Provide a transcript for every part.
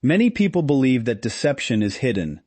Many people believe that deception is hidden.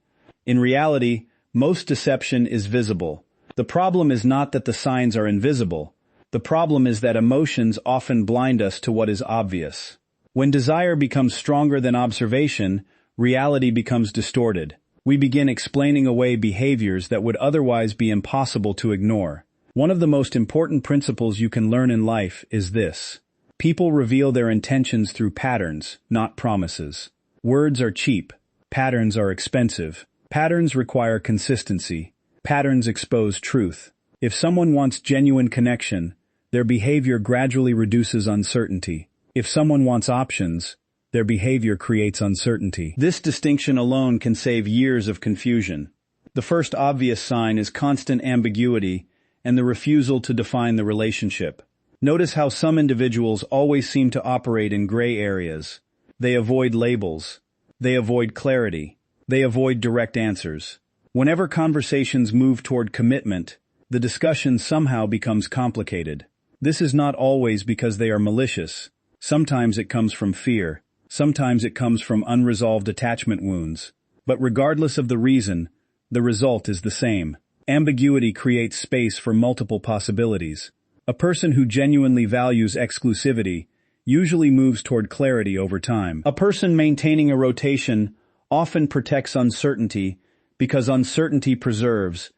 In reality, most deception is visible. The problem is not that the signs are invisible. The problem is that emotions often blind us to what is obvious. When desire becomes stronger than observation, reality becomes distorted. We begin explaining away behaviors that would otherwise be impossible to ignore. One of the most important principles you can learn in life is this. People reveal their intentions through patterns, not promises. Words are cheap. Patterns are expensive. Patterns require consistency. Patterns expose truth. If someone wants genuine connection, their behavior gradually reduces uncertainty. If someone wants options, their behavior creates uncertainty. This distinction alone can save years of confusion. The first obvious sign is constant ambiguity and the refusal to define the relationship. Notice how some individuals always seem to operate in gray areas. They avoid labels. They avoid clarity. They avoid direct answers. Whenever conversations move toward commitment, the discussion somehow becomes complicated. This is not always because they are malicious. Sometimes it comes from fear. Sometimes it comes from unresolved attachment wounds. But regardless of the reason, the result is the same. Ambiguity creates space for multiple possibilities. A person who genuinely values exclusivity usually moves toward clarity over time. A person maintaining a rotation often protects uncertainty because uncertainty preserves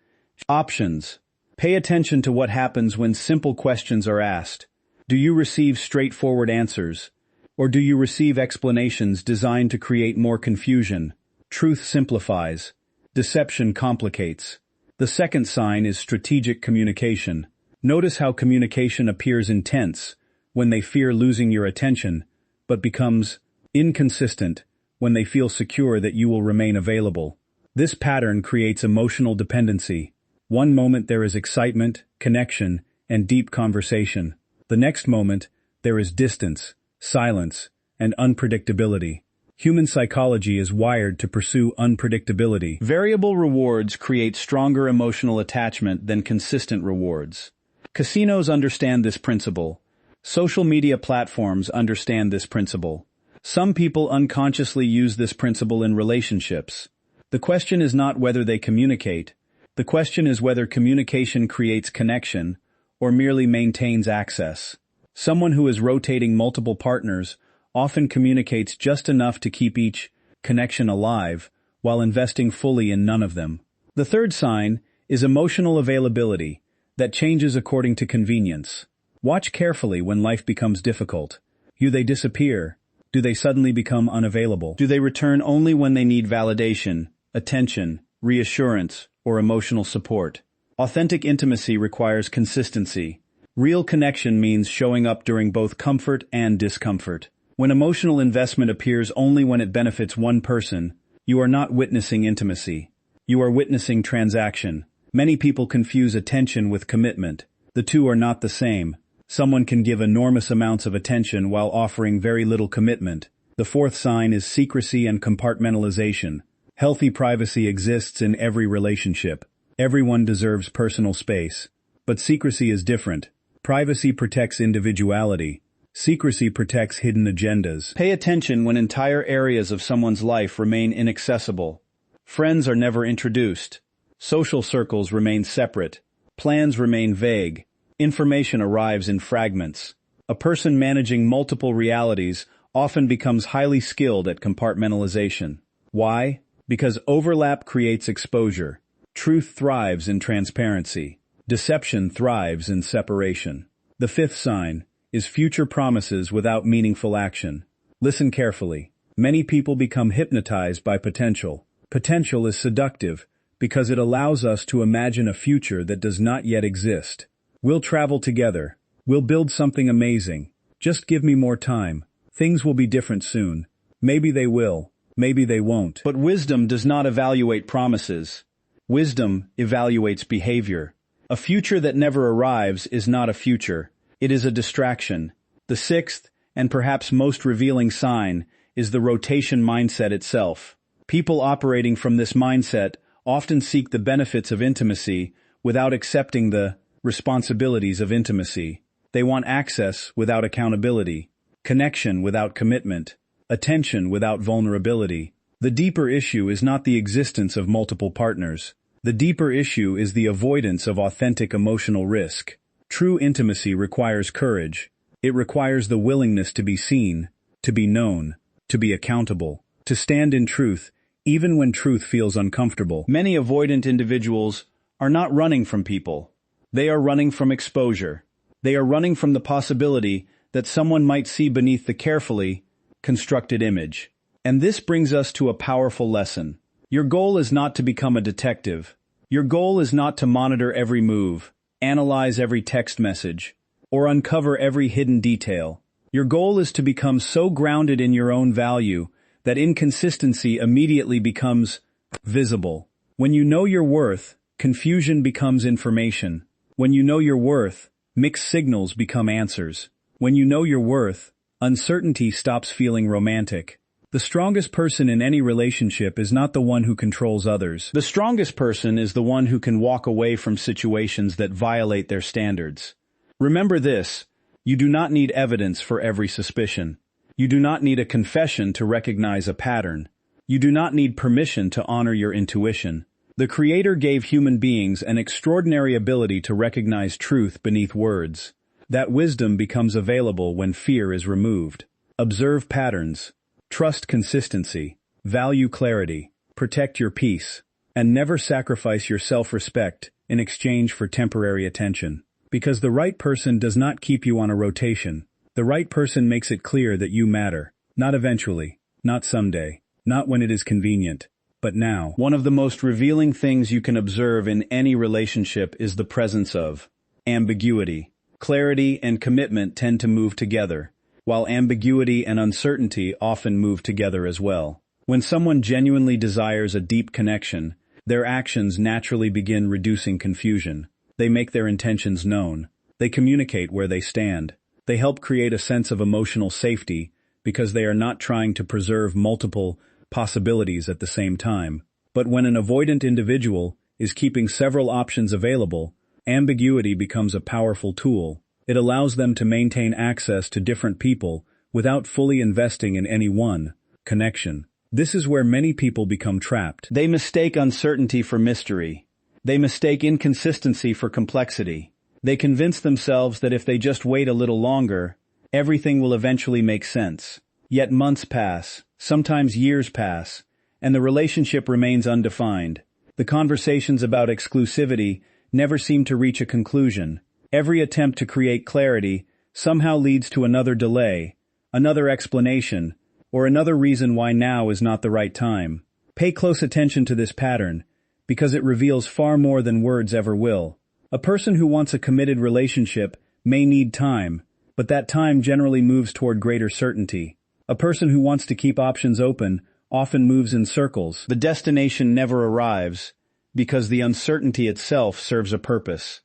options. Pay attention to what happens when simple questions are asked. Do you receive straightforward answers? Or do you receive explanations designed to create more confusion? Truth simplifies. Deception complicates. The second sign is strategic communication. Notice how communication appears intense when they fear losing your attention, but becomes inconsistent when they feel secure that you will remain available. This pattern creates emotional dependency. One moment there is excitement, connection, and deep conversation. The next moment, there is distance, silence, and unpredictability. Human psychology is wired to pursue unpredictability. Variable rewards create stronger emotional attachment than consistent rewards. Casinos understand this principle. Social media platforms understand this principle. Some people unconsciously use this principle in relationships. The question is not whether they communicate. The question is whether communication creates connection or merely maintains access. Someone who is rotating multiple partners often communicates just enough to keep each connection alive while investing fully in none of them. The third sign is emotional availability that changes according to convenience. Watch carefully when life becomes difficult. Do they disappear? Do they suddenly become unavailable? Do they return only when they need validation, attention, reassurance, or emotional support? Authentic intimacy requires consistency. Real connection means showing up during both comfort and discomfort. When emotional investment appears only when it benefits one person, you are not witnessing intimacy. You are witnessing transaction. Many people confuse attention with commitment. The two are not the same. Someone can give enormous amounts of attention while offering very little commitment. The fourth sign is secrecy and compartmentalization. Healthy privacy exists in every relationship. Everyone deserves personal space. But secrecy is different. Privacy protects individuality. Secrecy protects hidden agendas. Pay attention when entire areas of someone's life remain inaccessible. Friends are never introduced. Social circles remain separate. Plans remain vague. Information arrives in fragments. A person managing multiple realities often becomes highly skilled at compartmentalization. Why? Because overlap creates exposure. Truth thrives in transparency. Deception thrives in separation. The fifth sign is future promises without meaningful action. Listen carefully. Many people become hypnotized by potential. Potential is seductive because it allows us to imagine a future that does not yet exist. We'll travel together. We'll build something amazing. Just give me more time. Things will be different soon. Maybe they will. Maybe they won't. But wisdom does not evaluate promises. Wisdom evaluates behavior. A future that never arrives is not a future. It is a distraction. The sixth, and perhaps most revealing sign, is the rotation mindset itself. People operating from this mindset often seek the benefits of intimacy without accepting the responsibilities of intimacy. They want access without accountability, connection without commitment, attention without vulnerability. The deeper issue is not the existence of multiple partners. The deeper issue is the avoidance of authentic emotional risk. True intimacy requires courage. It requires the willingness to be seen, to be known, to be accountable, to stand in truth, even when truth feels uncomfortable. Many avoidant individuals are not running from people. They are running from exposure. They are running from the possibility that someone might see beneath the carefully constructed image. And this brings us to a powerful lesson. Your goal is not to become a detective. Your goal is not to monitor every move, analyze every text message, or uncover every hidden detail. Your goal is to become so grounded in your own value that inconsistency immediately becomes visible. When you know your worth, confusion becomes information. When you know your worth, mixed signals become answers. When you know your worth, uncertainty stops feeling romantic. The strongest person in any relationship is not the one who controls others. The strongest person is the one who can walk away from situations that violate their standards. Remember this: you do not need evidence for every suspicion. You do not need a confession to recognize a pattern. You do not need permission to honor your intuition. The Creator gave human beings an extraordinary ability to recognize truth beneath words. That wisdom becomes available when fear is removed. Observe patterns. Trust consistency. Value clarity. Protect your peace. And never sacrifice your self-respect in exchange for temporary attention. Because the right person does not keep you on a rotation. The right person makes it clear that you matter. Not eventually. Not someday. Not when it is convenient. But now. One of the most revealing things you can observe in any relationship is the presence of ambiguity. Clarity and commitment tend to move together, while ambiguity and uncertainty often move together as well. When someone genuinely desires a deep connection, their actions naturally begin reducing confusion. They make their intentions known. They communicate where they stand. They help create a sense of emotional safety because they are not trying to preserve multiple possibilities at the same time. But when an avoidant individual is keeping several options available, ambiguity becomes a powerful tool. It allows them to maintain access to different people without fully investing in any one connection. This is where many people become trapped. They mistake uncertainty for mystery. They mistake inconsistency for complexity. They convince themselves that if they just wait a little longer, everything will eventually make sense. Yet months pass, sometimes years pass, and the relationship remains undefined. The conversations about exclusivity never seem to reach a conclusion. Every attempt to create clarity somehow leads to another delay, another explanation, or another reason why now is not the right time. Pay close attention to this pattern, because it reveals far more than words ever will. A person who wants a committed relationship may need time, but that time generally moves toward greater certainty. A person who wants to keep options open often moves in circles. The destination never arrives, because the uncertainty itself serves a purpose.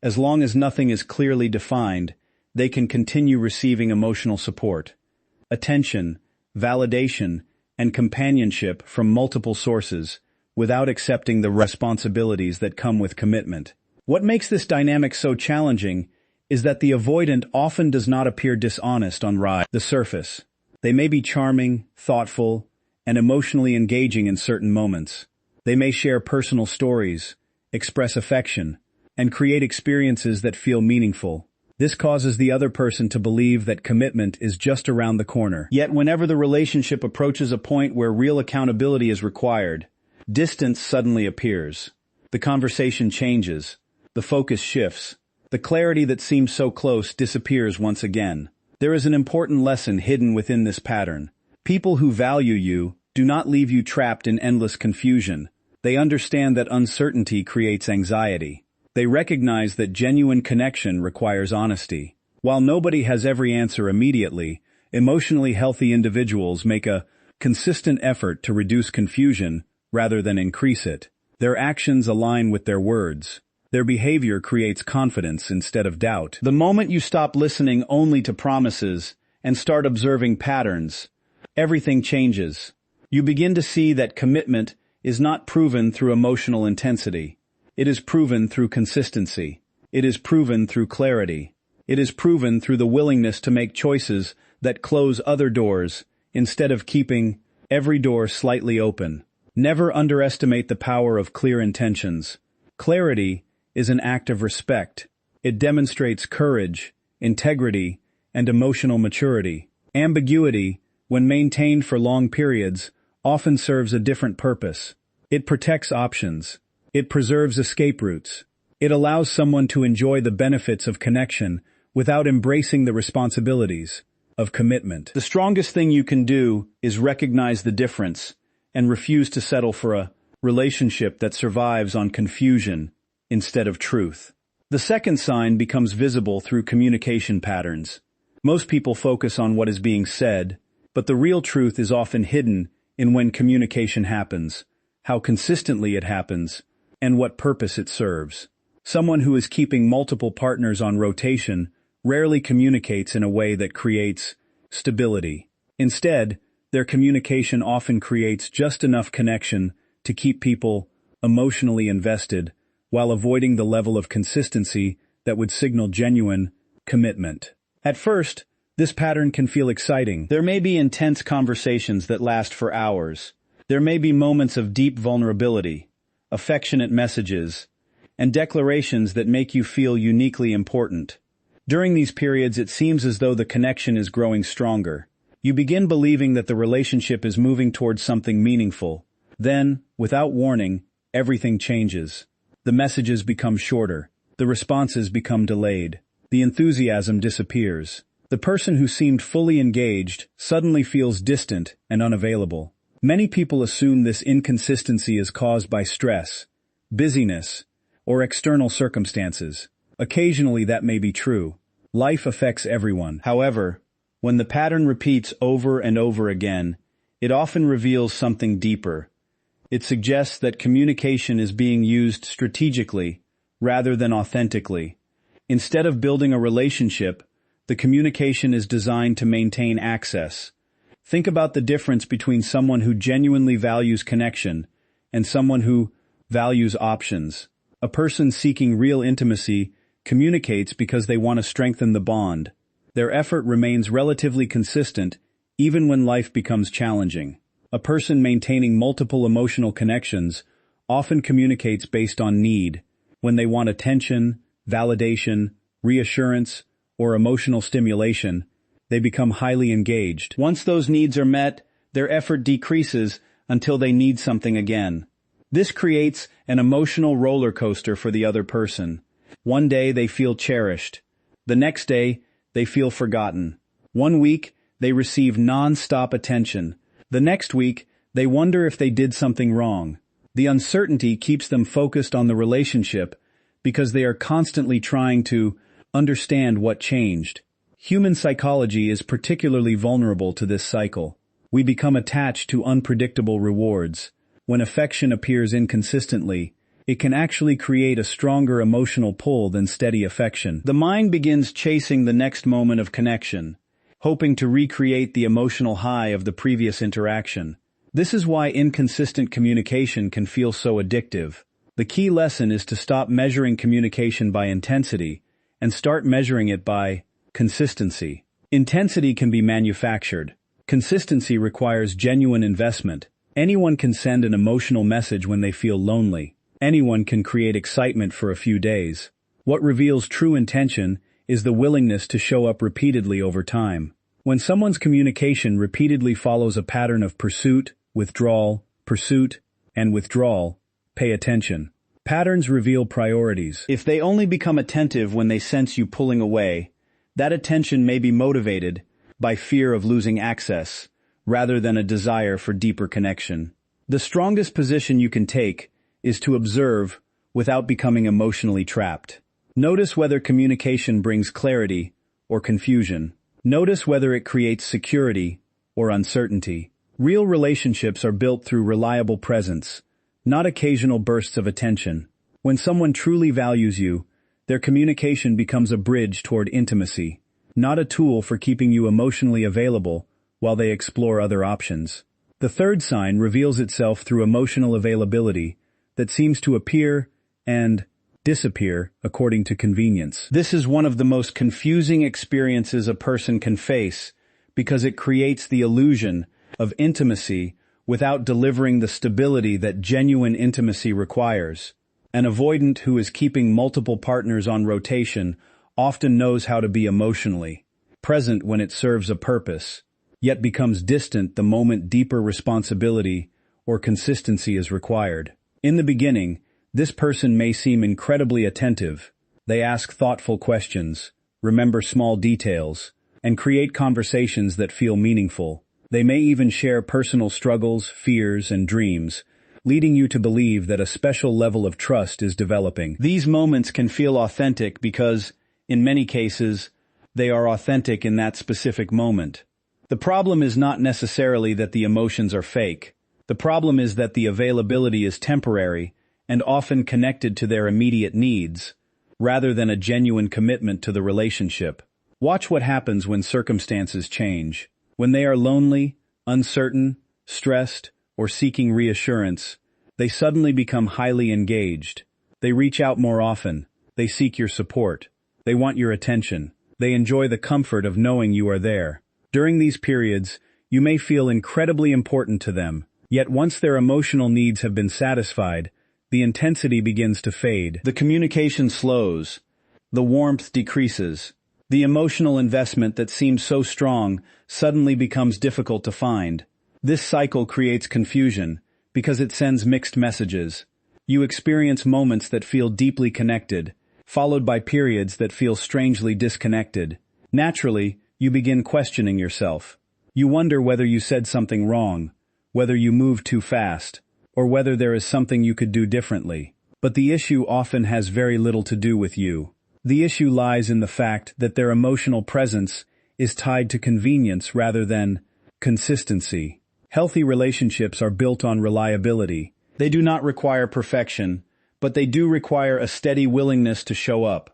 As long as nothing is clearly defined, they can continue receiving emotional support, attention, validation, and companionship from multiple sources without accepting the responsibilities that come with commitment. What makes this dynamic so challenging is that the avoidant often does not appear dishonest on the surface. They may be charming, thoughtful, and emotionally engaging in certain moments. They may share personal stories, express affection, and create experiences that feel meaningful. This causes the other person to believe that commitment is just around the corner. Yet whenever the relationship approaches a point where real accountability is required, distance suddenly appears. The conversation changes. The focus shifts. The clarity that seemed so close disappears once again. There is an important lesson hidden within this pattern. People who value you do not leave you trapped in endless confusion. They understand that uncertainty creates anxiety. They recognize that genuine connection requires honesty. While nobody has every answer immediately, emotionally healthy individuals make a consistent effort to reduce confusion rather than increase it. Their actions align with their words. Their behavior creates confidence instead of doubt. The moment you stop listening only to promises and start observing patterns, everything changes. You begin to see that commitment is not proven through emotional intensity. It is proven through consistency. It is proven through clarity. It is proven through the willingness to make choices that close other doors instead of keeping every door slightly open. Never underestimate the power of clear intentions. Clarity is an act of respect. It demonstrates courage, integrity, and emotional maturity. Ambiguity, when maintained for long periods, often serves a different purpose. It protects options. It preserves escape routes. It allows someone to enjoy the benefits of connection without embracing the responsibilities of commitment. The strongest thing you can do is recognize the difference and refuse to settle for a relationship that survives on confusion instead of truth. The second sign becomes visible through communication patterns. Most people focus on what is being said, but the real truth is often hidden in when communication happens, how consistently it happens, and what purpose it serves. Someone who is keeping multiple partners on rotation rarely communicates in a way that creates stability. Instead, their communication often creates just enough connection to keep people emotionally invested while avoiding the level of consistency that would signal genuine commitment. At first, this pattern can feel exciting. There may be intense conversations that last for hours. There may be moments of deep vulnerability, affectionate messages, and declarations that make you feel uniquely important. During these periods, it seems as though the connection is growing stronger. You begin believing that the relationship is moving towards something meaningful. Then, without warning, everything changes. The messages become shorter. The responses become delayed. The enthusiasm disappears. The person who seemed fully engaged suddenly feels distant and unavailable. Many people assume this inconsistency is caused by stress, busyness, or external circumstances. Occasionally that may be true. Life affects everyone. However, when the pattern repeats over and over again, it often reveals something deeper. It suggests that communication is being used strategically rather than authentically. Instead of building a relationship, the communication is designed to maintain access. Think about the difference between someone who genuinely values connection and someone who values options. A person seeking real intimacy communicates because they want to strengthen the bond. Their effort remains relatively consistent even when life becomes challenging. A person maintaining multiple emotional connections often communicates based on need. When they want attention, validation, reassurance, or emotional stimulation, they become highly engaged. Once those needs are met, their effort decreases until they need something again. This creates an emotional roller coaster for the other person. One day they feel cherished. The next day, they feel forgotten. One week, they receive non-stop attention. The next week, they wonder if they did something wrong. The uncertainty keeps them focused on the relationship because they are constantly trying to understand what changed. Human psychology is particularly vulnerable to this cycle. We become attached to unpredictable rewards. When affection appears inconsistently, it can actually create a stronger emotional pull than steady affection. The mind begins chasing the next moment of connection, hoping to recreate the emotional high of the previous interaction. This is why inconsistent communication can feel so addictive. The key lesson is to stop measuring communication by intensity and start measuring it by consistency. Intensity can be manufactured. Consistency requires genuine investment. Anyone can send an emotional message when they feel lonely. Anyone can create excitement for a few days. What reveals true intention is the willingness to show up repeatedly over time. When someone's communication repeatedly follows a pattern of pursuit, and withdrawal, pay attention. Patterns reveal priorities. If they only become attentive when they sense you pulling away, that attention may be motivated by fear of losing access, rather than a desire for deeper connection. The strongest position you can take is to observe without becoming emotionally trapped. Notice whether communication brings clarity or confusion. Notice whether it creates security or uncertainty. Real relationships are built through reliable presence, not occasional bursts of attention. When someone truly values you, their communication becomes a bridge toward intimacy, not a tool for keeping you emotionally available while they explore other options. The third sign reveals itself through emotional availability that seems to appear and disappear according to convenience. This is one of the most confusing experiences a person can face because it creates the illusion of intimacy without delivering the stability that genuine intimacy requires. An avoidant who is keeping multiple partners on rotation often knows how to be emotionally present when it serves a purpose, yet becomes distant the moment deeper responsibility or consistency is required. In the beginning, this person may seem incredibly attentive. They ask thoughtful questions, remember small details, and create conversations that feel meaningful. They may even share personal struggles, fears, and dreams, leading you to believe that a special level of trust is developing. These moments can feel authentic because, in many cases, they are authentic in that specific moment. The problem is not necessarily that the emotions are fake. The problem is that the availability is temporary and often connected to their immediate needs, rather than a genuine commitment to the relationship. Watch what happens when circumstances change. When they are lonely, uncertain, stressed, or seeking reassurance, they suddenly become highly engaged. They reach out more often. They seek your support. They want your attention. They enjoy the comfort of knowing you are there. During these periods, you may feel incredibly important to them, yet once their emotional needs have been satisfied, the intensity begins to fade. The communication slows. The warmth decreases. The emotional investment that seemed so strong suddenly becomes difficult to find. This cycle creates confusion because it sends mixed messages. You experience moments that feel deeply connected, followed by periods that feel strangely disconnected. Naturally, you begin questioning yourself. You wonder whether you said something wrong, whether you moved too fast, or whether there is something you could do differently. But the issue often has very little to do with you. The issue lies in the fact that their emotional presence is tied to convenience rather than consistency. Healthy relationships are built on reliability. They do not require perfection, but they do require a steady willingness to show up.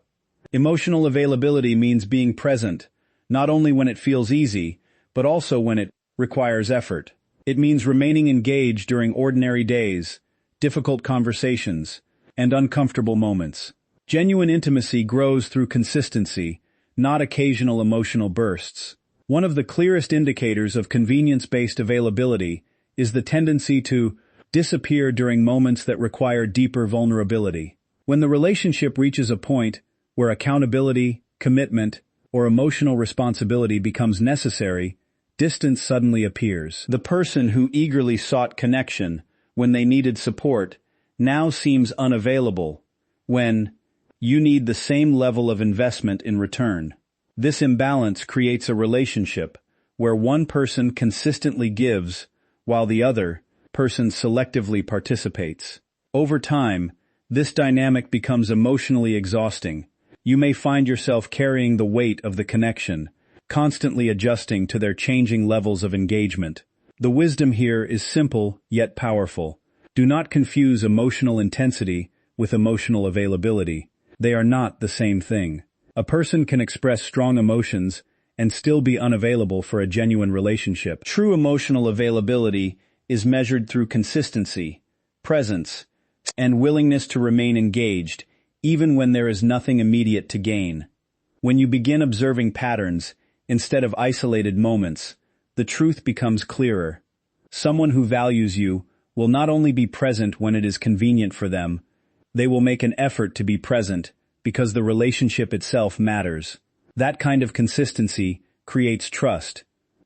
Emotional availability means being present, not only when it feels easy, but also when it requires effort. It means remaining engaged during ordinary days, difficult conversations, and uncomfortable moments. Genuine intimacy grows through consistency, not occasional emotional bursts. One of the clearest indicators of convenience-based availability is the tendency to disappear during moments that require deeper vulnerability. When the relationship reaches a point where accountability, commitment, or emotional responsibility becomes necessary, distance suddenly appears. The person who eagerly sought connection when they needed support now seems unavailable when you need the same level of investment in return. This imbalance creates a relationship where one person consistently gives while the other person selectively participates. Over time, this dynamic becomes emotionally exhausting. You may find yourself carrying the weight of the connection, constantly adjusting to their changing levels of engagement. The wisdom here is simple yet powerful. Do not confuse emotional intensity with emotional availability. They are not the same thing. A person can express strong emotions and still be unavailable for a genuine relationship. True emotional availability is measured through consistency, presence, and willingness to remain engaged, even when there is nothing immediate to gain. When you begin observing patterns instead of isolated moments, the truth becomes clearer. Someone who values you will not only be present when it is convenient for them, they will make an effort to be present because the relationship itself matters. That kind of consistency creates trust,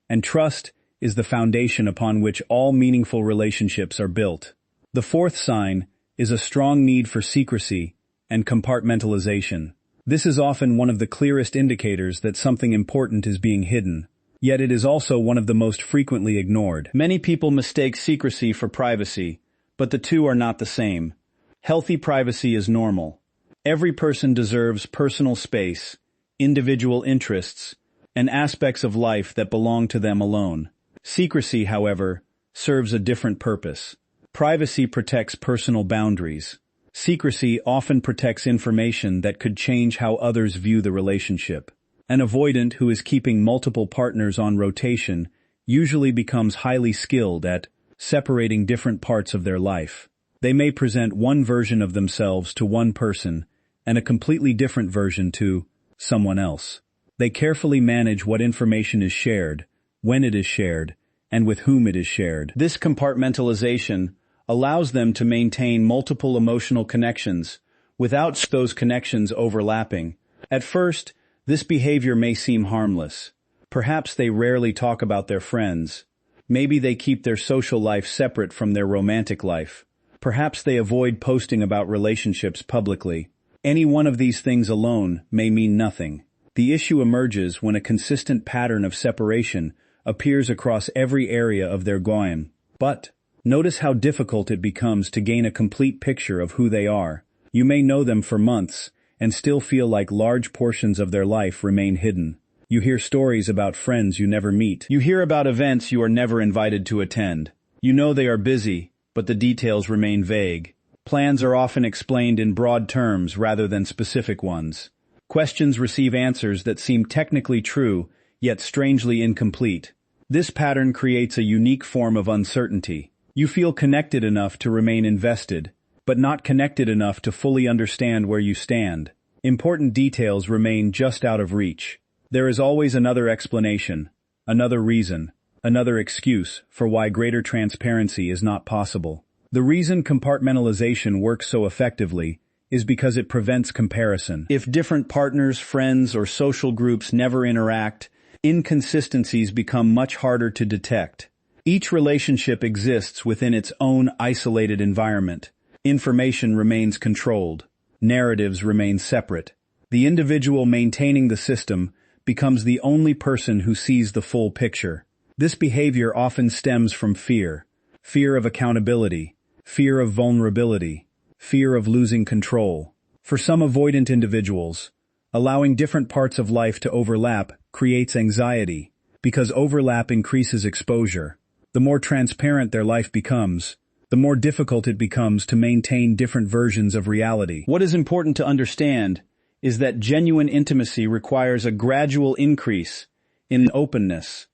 and trust is the foundation upon which all meaningful relationships are built. The fourth sign is a strong need for secrecy and compartmentalization. This is often one of the clearest indicators that something important is being hidden, yet it is also one of the most frequently ignored. Many people mistake secrecy for privacy, but the two are not the same. Healthy privacy is normal. Every person deserves personal space, individual interests, and aspects of life that belong to them alone. Secrecy, however, serves a different purpose. Privacy protects personal boundaries. Secrecy often protects information that could change how others view the relationship. An avoidant who is keeping multiple partners on rotation usually becomes highly skilled at separating different parts of their life. They may present one version of themselves to one person and a completely different version to someone else. They carefully manage what information is shared, when it is shared, and with whom it is shared. This compartmentalization allows them to maintain multiple emotional connections without those connections overlapping. At first, this behavior may seem harmless. Perhaps they rarely talk about their friends. Maybe they keep their social life separate from their romantic life. Perhaps they avoid posting about relationships publicly. Any one of these things alone may mean nothing. The issue emerges when a consistent pattern of separation appears across every area of their goyim. But notice how difficult it becomes to gain a complete picture of who they are. You may know them for months and still feel like large portions of their life remain hidden. You hear stories about friends you never meet. You hear about events you are never invited to attend. You know they are busy, but the details remain vague. Plans are often explained in broad terms rather than specific ones. Questions receive answers that seem technically true, yet strangely incomplete. This pattern creates a unique form of uncertainty. You feel connected enough to remain invested, but not connected enough to fully understand where you stand. Important details remain just out of reach. There is always another explanation, another reason, another excuse for why greater transparency is not possible. The reason compartmentalization works so effectively is because it prevents comparison. If different partners, friends, or social groups never interact, inconsistencies become much harder to detect. Each relationship exists within its own isolated environment. Information remains controlled. Narratives remain separate. The individual maintaining the system becomes the only person who sees the full picture. This behavior often stems from fear. Fear of accountability. Fear of vulnerability. Fear of losing control. For some avoidant individuals, allowing different parts of life to overlap creates anxiety, because overlap increases exposure. The more transparent their life becomes, the more difficult it becomes to maintain different versions of reality. What is important to understand is that genuine intimacy requires a gradual increase in openness.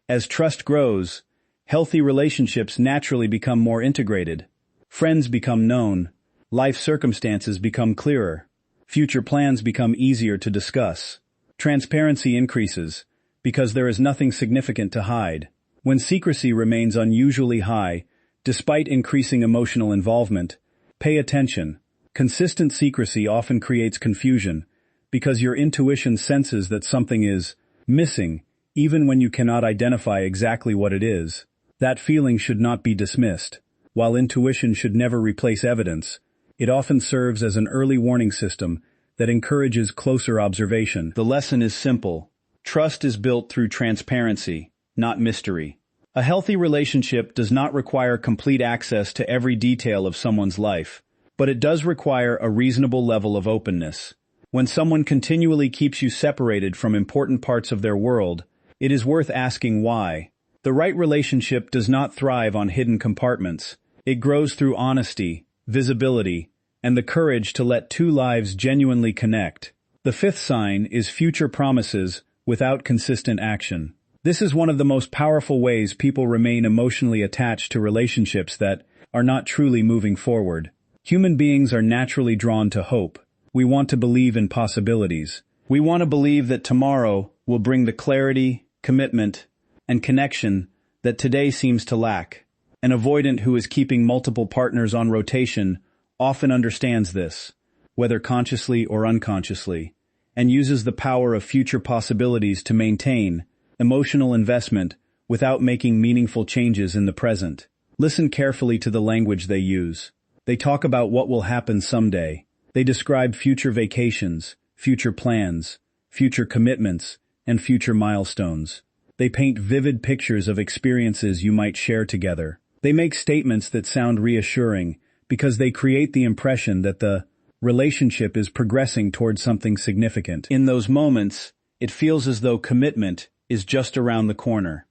As trust grows, healthy relationships naturally become more integrated. Friends become known. Life circumstances become clearer. Future plans become easier to discuss. Transparency increases because there is nothing significant to hide. When secrecy remains unusually high, despite increasing emotional involvement, pay attention. Consistent secrecy often creates confusion because your intuition senses that something is missing even when you cannot identify exactly what it is. That feeling should not be dismissed. While intuition should never replace evidence, it often serves as an early warning system that encourages closer observation. The lesson is simple. Trust is built through transparency, not mystery. A healthy relationship does not require complete access to every detail of someone's life, but it does require a reasonable level of openness. When someone continually keeps you separated from important parts of their world, it is worth asking why. The right relationship does not thrive on hidden compartments. It grows through honesty, visibility, and the courage to let two lives genuinely connect. The fifth sign is future promises without consistent action. This is one of the most powerful ways people remain emotionally attached to relationships that are not truly moving forward. Human beings are naturally drawn to hope. We want to believe in possibilities. We want to believe that tomorrow will bring the clarity, commitment, and connection that today seems to lack. An avoidant who is keeping multiple partners on rotation often understands this, whether consciously or unconsciously, and uses the power of future possibilities to maintain emotional investment without making meaningful changes in the present. Listen carefully to the language they use. They talk about what will happen someday. They describe future vacations, future plans, future commitments, and future milestones. They paint vivid pictures of experiences you might share together. They make statements that sound reassuring because they create the impression that the relationship is progressing toward something significant. In those moments, it feels as though commitment is just around the corner.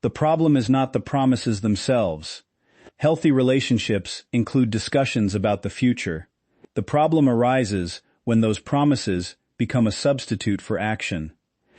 The problem is not the promises themselves. Healthy relationships include discussions about the future. The problem arises when those promises become a substitute for action.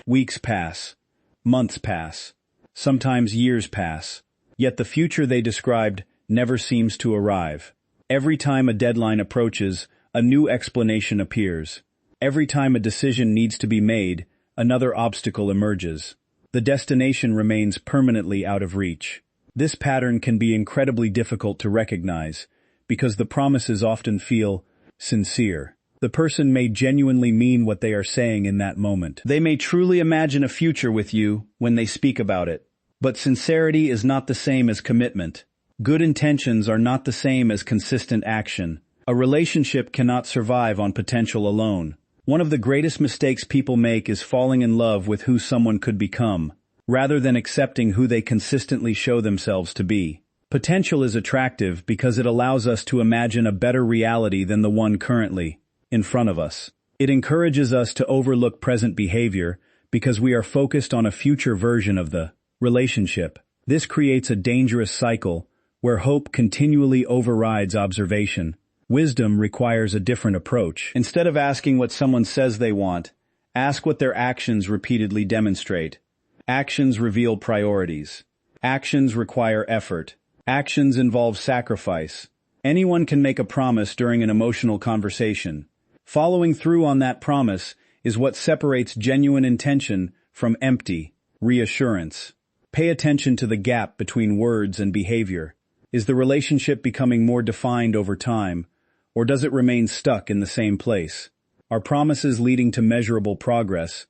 Weeks pass. Months pass. Sometimes years pass. Yet the future they described never seems to arrive. Every time a deadline approaches, a new explanation appears. Every time a decision needs to be made, another obstacle emerges. the destination remains permanently out of reach. This pattern can be incredibly difficult to recognize because the promises often feel sincere. The person may genuinely mean what they are saying in that moment. They may truly imagine a future with you when they speak about it. But sincerity is not the same as commitment. Good intentions are not the same as consistent action. A relationship cannot survive on potential alone. One of the greatest mistakes people make is falling in love with who someone could become, rather than accepting who they consistently show themselves to be. Potential is attractive because it allows us to imagine a better reality than the one currently in front of us. It encourages us to overlook present behavior because we are focused on a future version of the relationship. This creates a dangerous cycle where hope continually overrides observation. Wisdom requires a different approach. Instead of asking what someone says they want, ask what their actions repeatedly demonstrate. Actions reveal priorities. Actions require effort. Actions involve sacrifice. Anyone can make a promise during an emotional conversation. Following through on that promise is what separates genuine intention from empty reassurance. Pay attention to the gap between words and behavior. Is the relationship becoming more defined over time, or does it remain stuck in the same place? Are promises leading to measurable progress,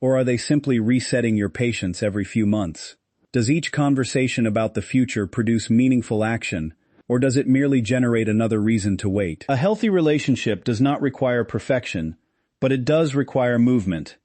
or are they simply resetting your patience every few months? Does each conversation about the future produce meaningful action, or does it merely generate another reason to wait? A healthy relationship does not require perfection, but it does require movement.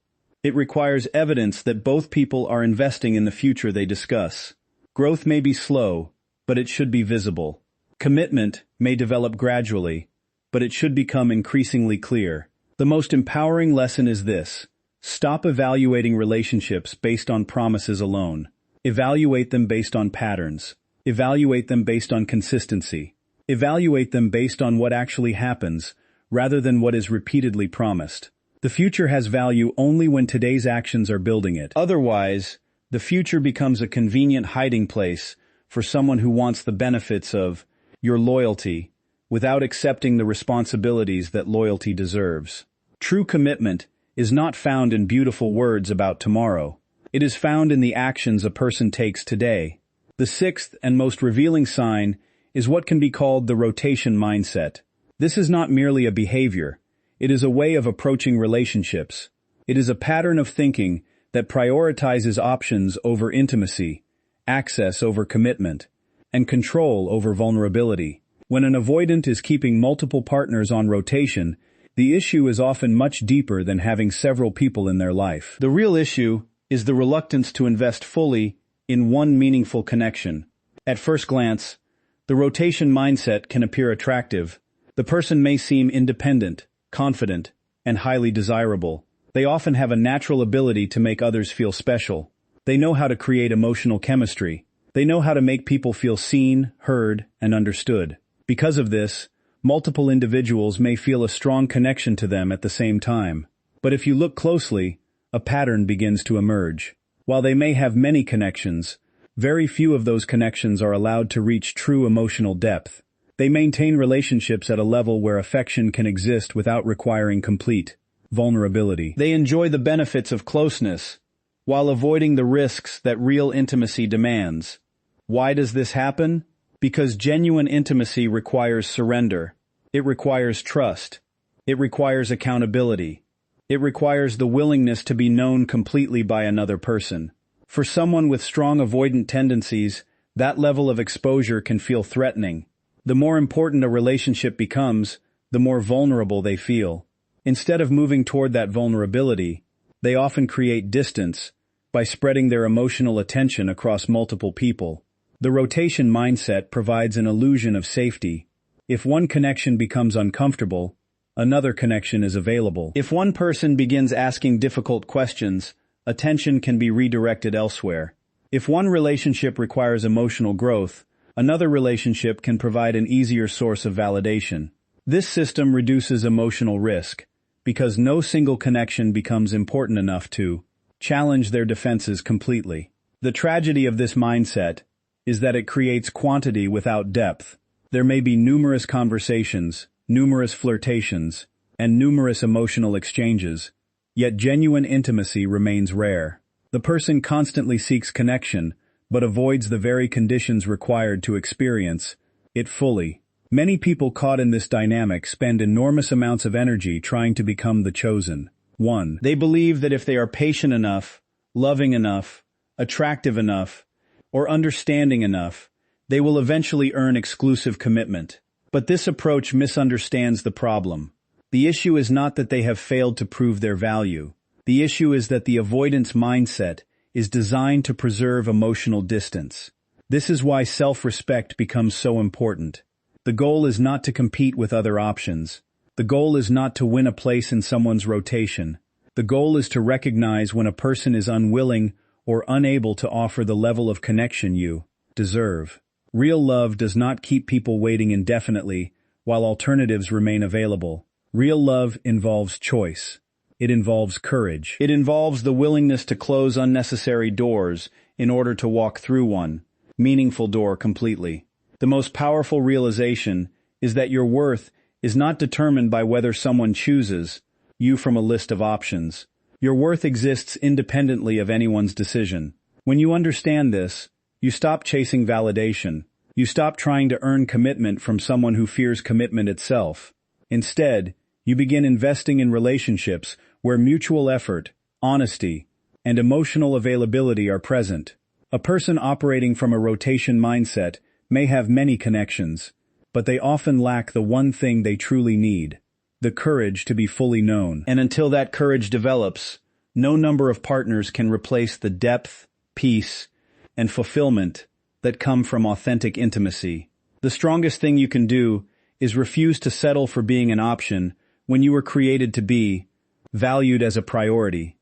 It requires evidence that both people are investing in the future they discuss. Growth may be slow, but it should be visible. Commitment may develop gradually, but it should become increasingly clear. The most empowering lesson is this: stop evaluating relationships based on promises alone. Evaluate them based on patterns. Evaluate them based on consistency. Evaluate them based on what actually happens, rather than what is repeatedly promised. The future has value only when today's actions are building it. Otherwise, the future becomes a convenient hiding place for someone who wants the benefits of your loyalty without accepting the responsibilities that loyalty deserves. True commitment is not found in beautiful words about tomorrow. It is found in the actions a person takes today. The sixth and most revealing sign is what can be called the rotation mindset. This is not merely a behavior. It is a way of approaching relationships. It is a pattern of thinking that prioritizes options over intimacy, access over commitment, and control over vulnerability. When an avoidant is keeping multiple partners on rotation, the issue is often much deeper than having several people in their life. The real issue is the reluctance to invest fully in one meaningful connection. At first glance, the rotation mindset can appear attractive. The person may seem independent, confident, and highly desirable. They often have a natural ability to make others feel special. They know how to create emotional chemistry. They know how to make people feel seen, heard, and understood. Because of this, multiple individuals may feel a strong connection to them at the same time. But if you look closely, a pattern begins to emerge. While they may have many connections, very few of those connections are allowed to reach true emotional depth. They maintain relationships at a level where affection can exist without requiring complete vulnerability. They enjoy the benefits of closeness, while avoiding the risks that real intimacy demands. Why does this happen? Because genuine intimacy requires surrender. It requires trust. It requires accountability. It requires the willingness to be known completely by another person. For someone with strong avoidant tendencies, that level of exposure can feel threatening. The more important a relationship becomes, the more vulnerable they feel. Instead of moving toward that vulnerability, they often create distance by spreading their emotional attention across multiple people. The rotation mindset provides an illusion of safety. If one connection becomes uncomfortable, another connection is available. If one person begins asking difficult questions, attention can be redirected elsewhere. If one relationship requires emotional growth, another relationship can provide an easier source of validation. This system reduces emotional risk, because no single connection becomes important enough to challenge their defenses completely. The tragedy of this mindset is that it creates quantity without depth. There may be numerous conversations, numerous flirtations, and numerous emotional exchanges, yet genuine intimacy remains rare. The person constantly seeks connection, but avoids the very conditions required to experience it fully. Many people caught in this dynamic spend enormous amounts of energy trying to become the chosen one. They believe that if they are patient enough, loving enough, attractive enough, or understanding enough, they will eventually earn exclusive commitment. But this approach misunderstands the problem. The issue is not that they have failed to prove their value. The issue is that the avoidance mindset is designed to preserve emotional distance. This is why self-respect becomes so important. The goal is not to compete with other options. The goal is not to win a place in someone's rotation. The goal is to recognize when a person is unwilling or unable to offer the level of connection you deserve. Real love does not keep people waiting indefinitely while alternatives remain available. Real love involves choice. It involves courage. It involves the willingness to close unnecessary doors in order to walk through one meaningful door completely. The most powerful realization is that your worth is not determined by whether someone chooses you from a list of options. Your worth exists independently of anyone's decision. When you understand this, you stop chasing validation. You stop trying to earn commitment from someone who fears commitment itself. Instead, you begin investing in relationships where mutual effort, honesty, and emotional availability are present. A person operating from a rotation mindset may have many connections, but they often lack the one thing they truly need: the courage to be fully known. And until that courage develops, no number of partners can replace the depth, peace, and fulfillment that come from authentic intimacy. The strongest thing you can do is refuse to settle for being an option when you were created to be valued as a priority.